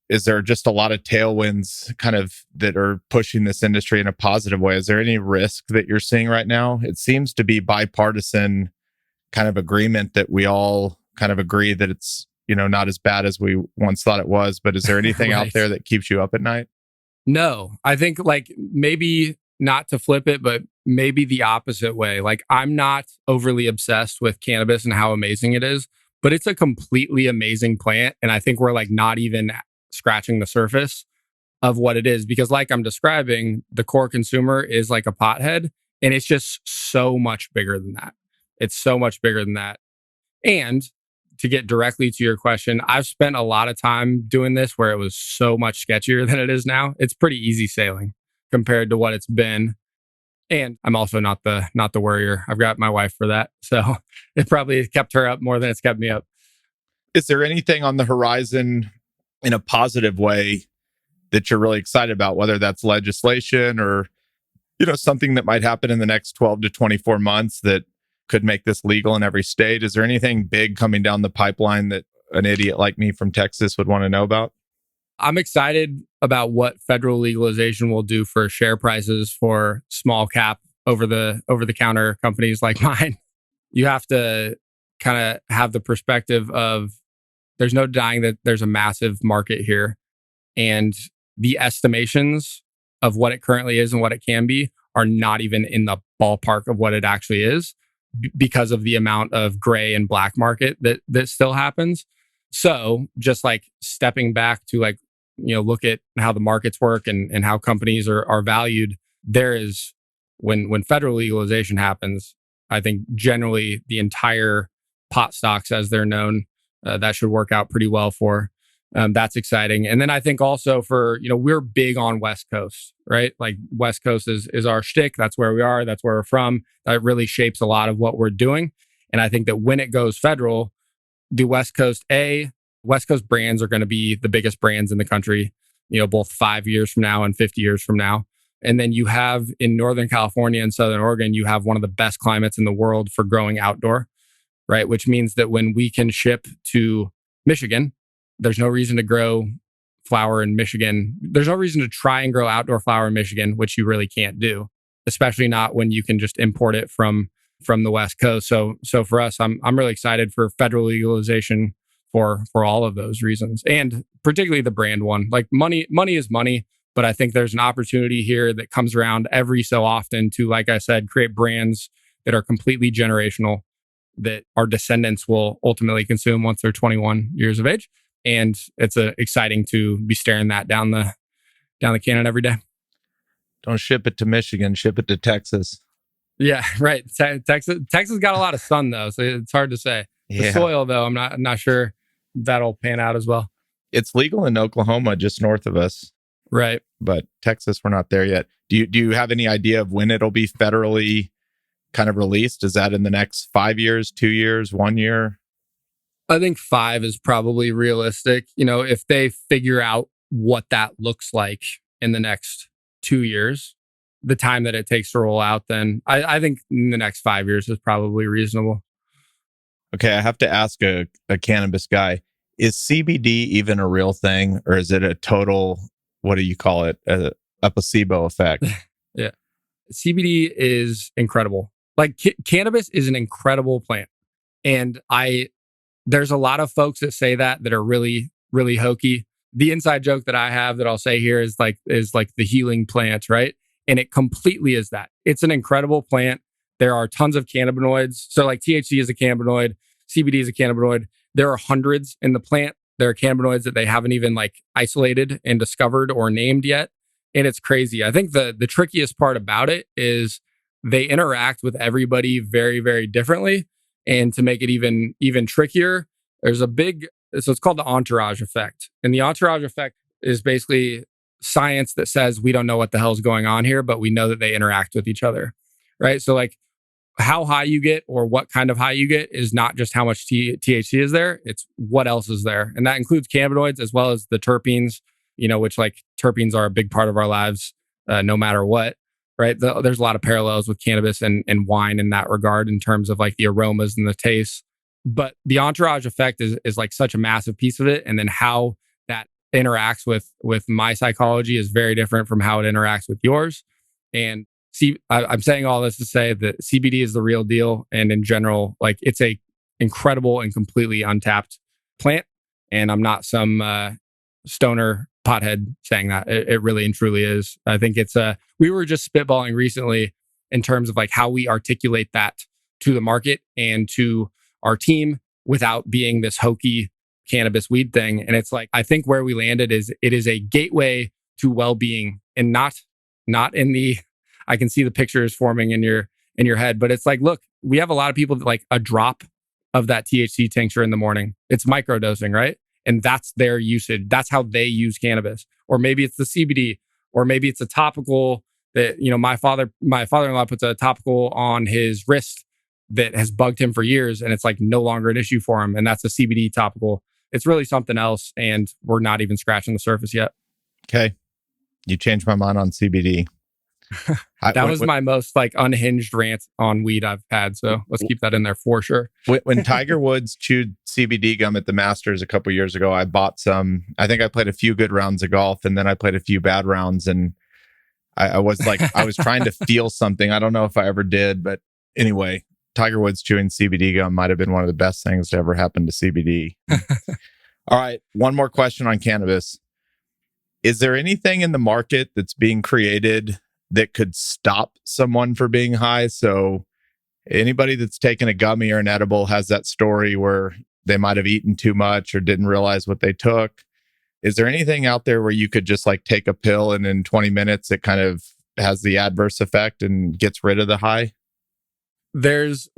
is there just a lot of tailwinds kind of that are pushing this industry in a positive way? Is there any risk that you're seeing right now? It seems to be bipartisan kind of agreement that we all kind of agree that it's, not as bad as we once thought it was. But is there anything Right. out there that keeps you up at night? No, I think like maybe not to flip it, but maybe the opposite way. Like I'm not overly obsessed with cannabis and how amazing it is, but it's a completely amazing plant. And I think we're like not even scratching the surface of what it is, because like I'm describing, the core consumer is like a pothead and it's just so much bigger than that. It's so much bigger than that. And to get directly to your question, I've spent a lot of time doing this where it was so much sketchier than it is now. It's pretty easy sailing compared to what it's been. And I'm also not the worrier. I've got my wife for that. So it probably kept her up more than it's kept me up. Is there anything on the horizon in a positive way that you're really excited about, whether that's legislation or, something that might happen in the next 12 to 24 months that could make this legal in every state? Is there anything big coming down the pipeline that an idiot like me from Texas would want to know about? I'm excited about what federal legalization will do for share prices for small cap over the counter companies like mine. You have to kind of have the perspective of there's no denying that there's a massive market here. And the estimations of what it currently is and what it can be are not even in the ballpark of what it actually is because of the amount of gray and black market that still happens. So just like stepping back to like, look at how the markets work and how companies are valued, there is when federal legalization happens, I think generally the entire pot stocks as they're known, that should work out pretty well for. That's exciting. And then I think also for, we're big on West Coast, right? Like West Coast is our shtick. That's where we are. That's where we're from. That really shapes a lot of what we're doing. And I think that when it goes federal, the West Coast brands are going to be the biggest brands in the country, both 5 years from now and 50 years from now. And then you have in Northern California and Southern Oregon, you have one of the best climates in the world for growing outdoor, right? Which means that when we can ship to Michigan, there's no reason to grow flower in Michigan. There's no reason to try and grow outdoor flower in Michigan, which you really can't do, especially not when you can just import it from the West Coast. So for us, I'm really excited for federal legalization for all of those reasons, and particularly the brand one. Like money is money, but I think there's an opportunity here that comes around every so often to, like I said, create brands that are completely generational, that our descendants will ultimately consume once they're 21 years of age. And it's exciting to be staring that down the cannon every day. Don't ship it to Michigan, ship it to Texas. Yeah, right. Texas got a lot of sun though, so it's hard to say. The soil though, I'm not sure that'll pan out as well. It's legal in Oklahoma, just north of us, right? But Texas, we're not there yet. Do you have any idea of when it'll be federally kind of released? Is that in the next 5 years, 2 years, 1 year? I think 5 is probably realistic. If they figure out what that looks like in the next 2 years, the time that it takes to roll out, then I think in the next 5 years is probably reasonable. Okay, I have to ask a cannabis guy, is CBD even a real thing, or is it a total, what do you call it, a placebo effect? Yeah. CBD is incredible. Like cannabis is an incredible plant. And there's a lot of folks that say that are really, really hokey. The inside joke that I have that I'll say here is like the healing plant, right? And it completely is that. It's an incredible plant. There are tons of cannabinoids. So like THC is a cannabinoid, CBD is a cannabinoid. There are hundreds in the plant. There are cannabinoids that they haven't even like isolated and discovered or named yet. And it's crazy. I think the trickiest part about it is they interact with everybody very, very differently. And to make it even trickier, there's so it's called the entourage effect. And the entourage effect is basically science that says we don't know what the hell's going on here, but we know that they interact with each other, right? So like how high you get or what kind of high you get is not just how much THC is there, it's what else is there. And that includes cannabinoids as well as the terpenes, which like terpenes are a big part of our lives no matter what. Right. There's a lot of parallels with cannabis and wine in that regard in terms of like the aromas and the tastes. But the entourage effect is like such a massive piece of it. And then how that interacts with my psychology is very different from how it interacts with yours. And I'm saying all this to say that CBD is the real deal. And in general, like it's a incredible and completely untapped plant. And I'm not some stoner pothead saying that. It really and truly is. I think it's we were just spitballing recently in terms of like how we articulate that to the market and to our team without being this hokey cannabis weed thing. And it's like, I think where we landed is it is a gateway to well-being and not in the, I can see the pictures forming in your head, but it's like, look, we have a lot of people that like a drop of that THC tincture in the morning. It's microdosing, right? And that's their usage. That's how they use cannabis. Or maybe it's the CBD, or maybe it's a topical that, my father-in-law puts a topical on his wrist that has bugged him for years. And it's like no longer an issue for him. And that's a CBD topical. It's really something else. And we're not even scratching the surface yet. Okay. You changed my mind on CBD. That was my most like unhinged rant on weed I've had. So let's keep that in there for sure. When Tiger Woods chewed CBD gum at the Masters a couple years ago, I bought some. I think I played a few good rounds of golf, and then I played a few bad rounds. And I was like, I was trying to feel something. I don't know if I ever did, but anyway, Tiger Woods chewing CBD gum might have been one of the best things to ever happen to CBD. All right. One more question on cannabis. Is there anything in the market that's being created that could stop someone from being high? So anybody that's taken a gummy or an edible has that story where they might have eaten too much or didn't realize what they took. Is there anything out there where you could just like take a pill and in 20 minutes it kind of has the adverse effect and gets rid of the high?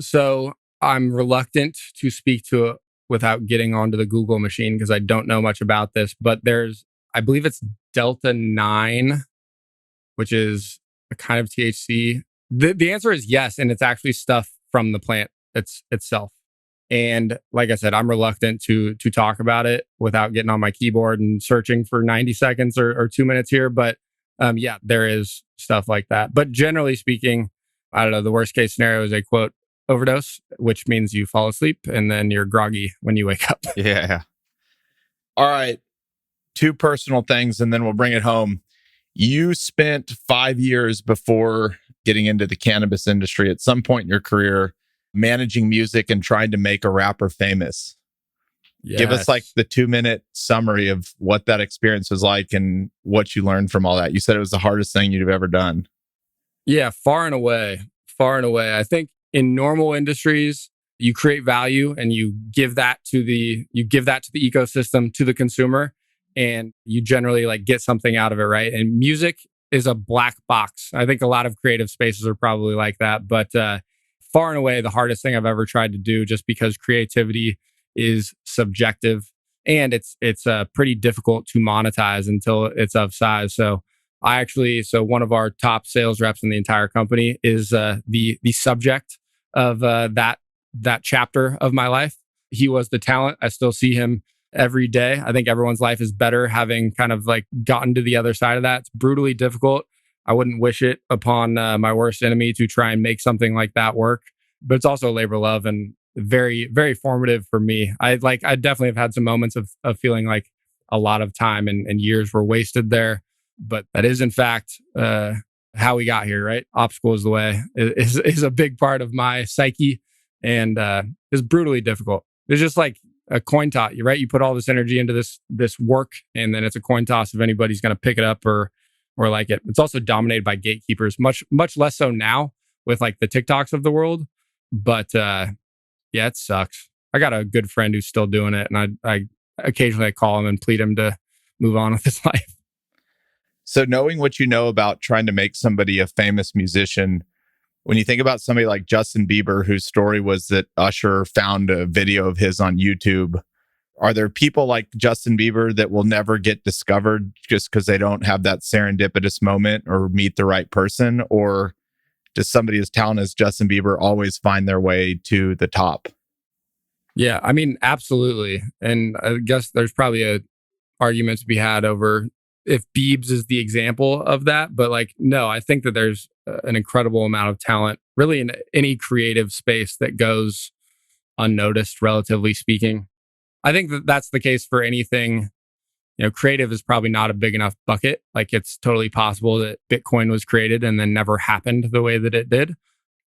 So I'm reluctant to speak to it without getting onto the Google machine because I don't know much about this, but I believe it's Delta 9, which is a kind of THC. The answer is yes, and it's actually stuff from the plant itself. And like I said, I'm reluctant to talk about it without getting on my keyboard and searching for 90 seconds or 2 minutes here. But yeah, there is stuff like that. But generally speaking, I don't know, the worst case scenario is a quote overdose, which means you fall asleep and then you're groggy when you wake up. Yeah. All right. 2 personal things and then we'll bring it home. You spent 5 years before getting into the cannabis industry at some point in your career managing music and trying to make a rapper famous. Yes. Give us like the 2-minute summary of what that experience was like and what you learned from all that. You said it was the hardest thing you'd have ever done. Yeah, far and away. I think in normal industries, you create value and you give that to the ecosystem, to the consumer, and you generally like get something out of it, right? And music is a black box. I think a lot of creative spaces are probably like that, but far and away the hardest thing I've ever tried to do, just because creativity is subjective and it's pretty difficult to monetize until it's of size. So one of our top sales reps in the entire company is the subject of that chapter of my life. He was the talent. I still see him every day. I think everyone's life is better having kind of like gotten to the other side of that. It's brutally difficult. I wouldn't wish it upon my worst enemy to try and make something like that work. But it's also a labor of love and very, very formative for me. I definitely have had some moments of feeling like a lot of time and years were wasted there. But that is, in fact, how we got here, right? Obstacle is the way is a big part of my psyche and is brutally difficult. It's just like a coin toss, right? You put all this energy into this work, and then it's a coin toss if anybody's going to pick it up or like it. It's also dominated by gatekeepers, much less so now with like the TikToks of the world. But yeah, it sucks. I got a good friend who's still doing it, and I occasionally call him and plead him to move on with his life. So knowing what you know about trying to make somebody a famous musician, when you think about somebody like Justin Bieber, whose story was that Usher found a video of his on YouTube, are there people like Justin Bieber that will never get discovered just because they don't have that serendipitous moment or meet the right person? Or does somebody as talented as Justin Bieber always find their way to the top? Yeah, I mean, absolutely. And I guess there's probably a argument to be had over if Biebs is the example of that. But like, no, I think that there's an incredible amount of talent really in any creative space that goes unnoticed, relatively speaking. I think that that's the case for anything. Creative is probably not a big enough bucket. Like it's totally possible that Bitcoin was created and then never happened the way that it did.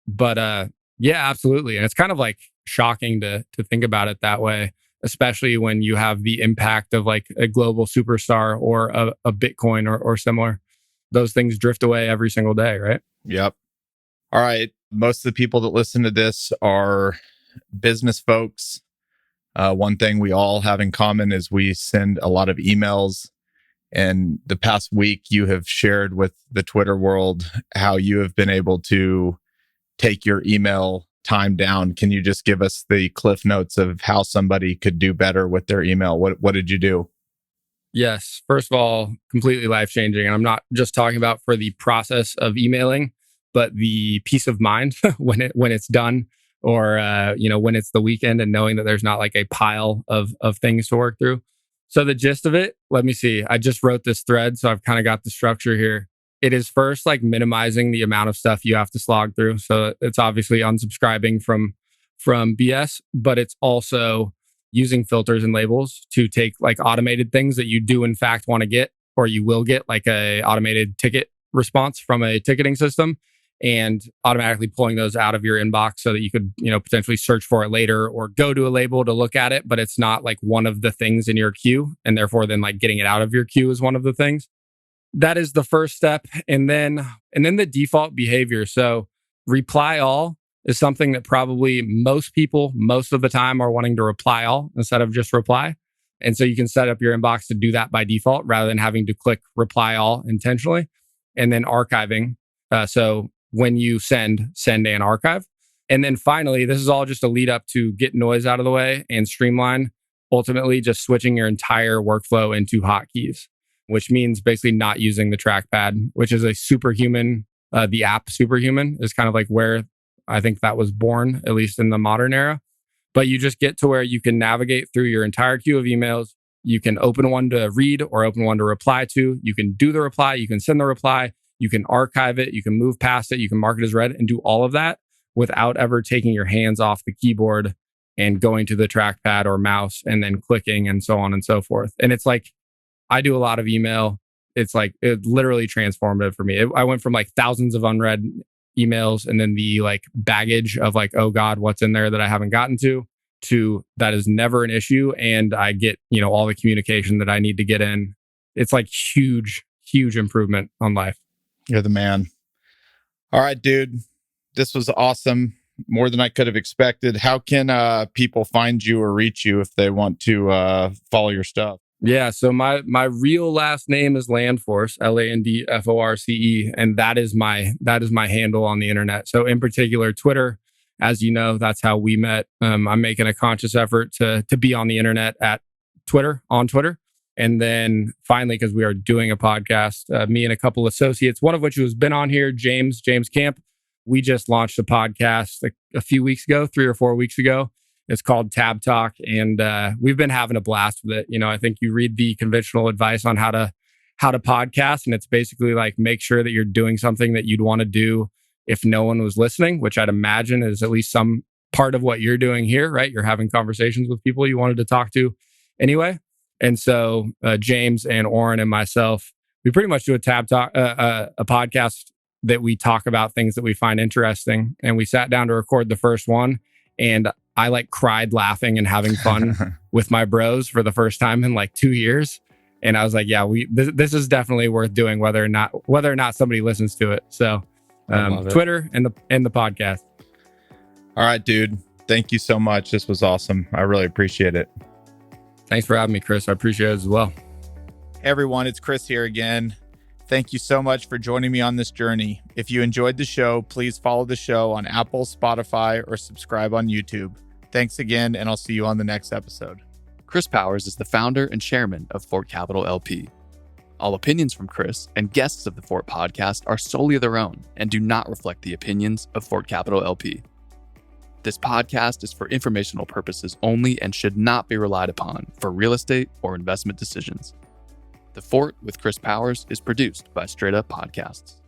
But yeah, absolutely. And it's kind of like shocking to think about it that way, especially when you have the impact of like a global superstar or a Bitcoin or similar. Those things drift away every single day, right? Yep. All right. Most of the people that listen to this are business folks. One thing we all have in common is we send a lot of emails. And the past week, you have shared with the Twitter world how you have been able to take your email time down. Can you just give us the cliff notes of how somebody could do better with their email? What did you do? Yes. First of all, completely life-changing. And I'm not just talking about for the process of emailing, but the peace of mind when it's done or when it's the weekend and knowing that there's not like a pile of things to work through. So the gist of it, let me see. I just wrote this thread, so I've kind of got the structure here. It is first like minimizing the amount of stuff you have to slog through. So it's obviously unsubscribing from BS, but it's also using filters and labels to take like automated things that you do in fact want to get, or you will get like a automated ticket response from a ticketing system, and automatically pulling those out of your inbox so that you could, potentially search for it later or go to a label to look at it, but it's not like one of the things in your queue. And therefore then like getting it out of your queue is one of the things. That is the first step. And then the default behavior. So reply all is something that probably most people most of the time are wanting to reply all instead of just reply. And so you can set up your inbox to do that by default rather than having to click reply all intentionally. And then archiving. So when you send and archive. And then finally, this is all just a lead up to get noise out of the way and streamline, ultimately just switching your entire workflow into hotkeys, which means basically not using the trackpad, which is a superhuman. The app Superhuman is kind of like where I think that was born, at least in the modern era. But you just get to where you can navigate through your entire queue of emails. You can open one to read or open one to reply to. You can do the reply. You can send the reply. You can archive it. You can move past it. You can mark it as read and do all of that without ever taking your hands off the keyboard and going to the trackpad or mouse and then clicking and so on and so forth. And it's like, I do a lot of email. It's like, it literally transformative for me. I went from like thousands of unread emails and then the like baggage of like, oh God, what's in there that I haven't gotten to that is never an issue. And I get, all the communication that I need to get in. It's like huge improvement on life. You're the man. All right, dude. This was awesome. More than I could have expected. How can people find you or reach you if they want to follow your stuff? Yeah, so my real last name is Landforce, Landforce, and that is my handle on the internet. So in particular, Twitter, as you know, that's how we met. I'm making a conscious effort to be on the internet on Twitter. And then finally, because we are doing a podcast, me and a couple associates, one of which has been on here, James Camp, we just launched a podcast a few weeks ago, 3 or 4 weeks ago. It's called Tab Talk, and we've been having a blast with it. I think you read the conventional advice on how to podcast, and it's basically like make sure that you're doing something that you'd want to do if no one was listening, which I'd imagine is at least some part of what you're doing here, right? You're having conversations with people you wanted to talk to anyway. And so James and Oren and myself, we pretty much do a Tab Talk, a podcast that we talk about things that we find interesting. And we sat down to record the first one, and I like cried laughing and having fun with my bros for the first time in like 2 years. And I was like, yeah, this is definitely worth doing, whether or not somebody listens to it. So Twitter and the podcast. All right, dude. Thank you so much. This was awesome. I really appreciate it. Thanks for having me, Chris. I appreciate it as well. Hey everyone, it's Chris here again. Thank you so much for joining me on this journey. If you enjoyed the show, please follow the show on Apple, Spotify, or subscribe on YouTube. Thanks again, and I'll see you on the next episode. Chris Powers is the founder and chairman of Fort Capital LP. All opinions from Chris and guests of the Fort podcast are solely their own and do not reflect the opinions of Fort Capital LP. This podcast is for informational purposes only and should not be relied upon for real estate or investment decisions. The Fort with Chris Powers is produced by Straight Up Podcasts.